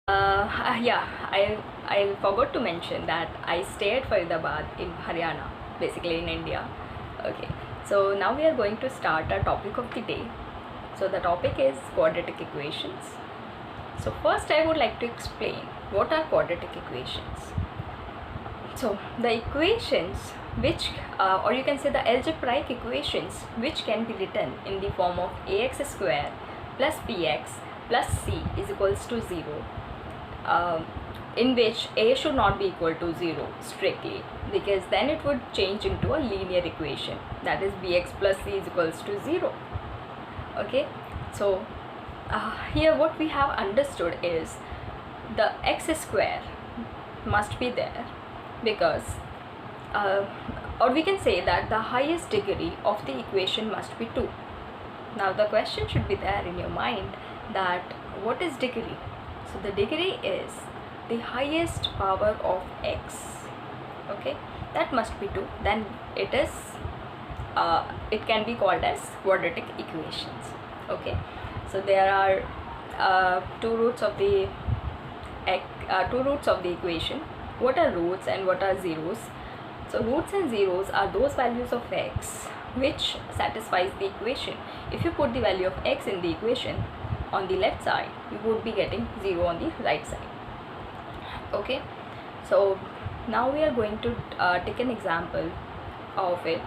Yeah, I forgot to mention that I stay at Faridabad in Haryana, basically in India. Okay, so now we are going to start our topic of the day. So the topic is quadratic equations. So first I would like to explain what are quadratic equations. So the equations which or you can say the algebraic equations which can be written in the form of ax square plus bx plus c is equals to 0, in which a should not be equal to 0 strictly, because then it would change into a linear equation, that is bx plus c is equals to 0. Okay, so here what we have understood is the x square must be there because or we can say that the highest degree of the equation must be 2. Now the question should be there in your mind that what is degree? So the degree is the highest power of x. Okay, that must be 2. Then it is it can be called as quadratic equations. Okay, so there are two roots of the equation. What are roots and what are zeros? So roots and zeros are those values of x which satisfies the equation. If you put the value of x in the equation on the left side, you would be getting 0 on the right side. Okay, so now we are going to take an example of it,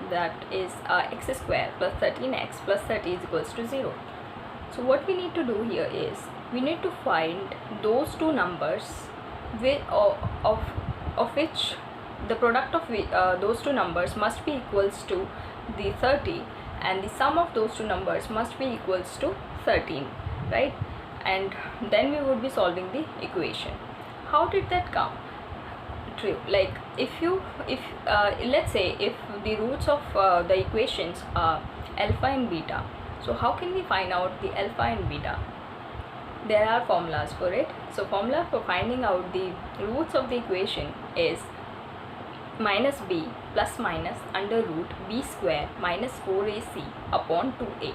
that is x square plus 13x plus 30 is equals to 0. So what we need to do here is we need to find those two numbers of which the product of those two numbers must be equals to the 30, and the sum of those two numbers must be equals to 13, right? And then we would be solving the equation. How did that come true? Like if let's say if the roots of the equations are alpha and beta, so how can we find out the alpha and beta? There are formulas for it. So formula for finding out the roots of the equation is minus b plus minus under root b square minus 4ac upon 2a.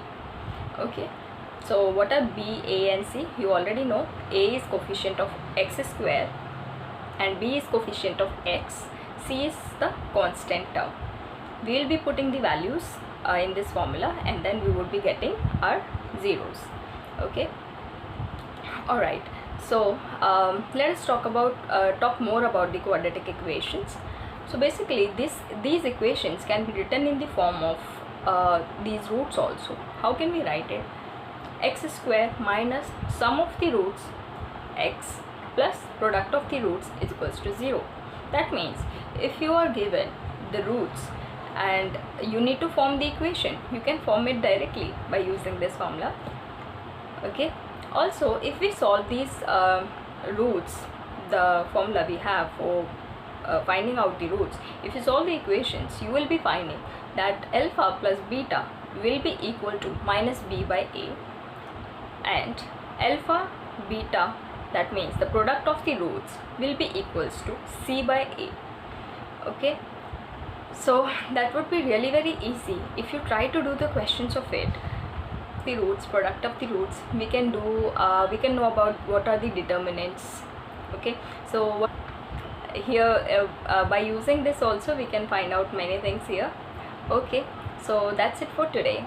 Okay, so what are b, a and c? You already know. A is coefficient of x square and b is coefficient of x, c is the constant term. We will be putting the values in this formula and then we would be getting our zeros. Okay, alright, so let us talk more about the quadratic equations. So basically these equations can be written in the form of these roots also. How can we write it? X square minus sum of the roots x plus product of the roots is equals to 0. That means if you are given the roots and you need to form the equation, you can form it directly by using this formula. Okay, also if we solve these roots, the formula we have for finding out the roots, if you solve the equations, you will be finding that alpha plus beta will be equal to minus b by a, and alpha beta, that means the product of the roots, will be equals to c by a. Okay, so that would be really very easy. If you try to do the questions of it, the roots, product of the roots, we can know about what are the determinants. Okay, so here by using this also we can find out many things here. Okay, so that's it for today.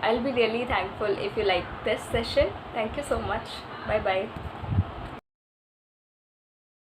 I'll be really thankful if you like this session. Thank you so much. Bye bye.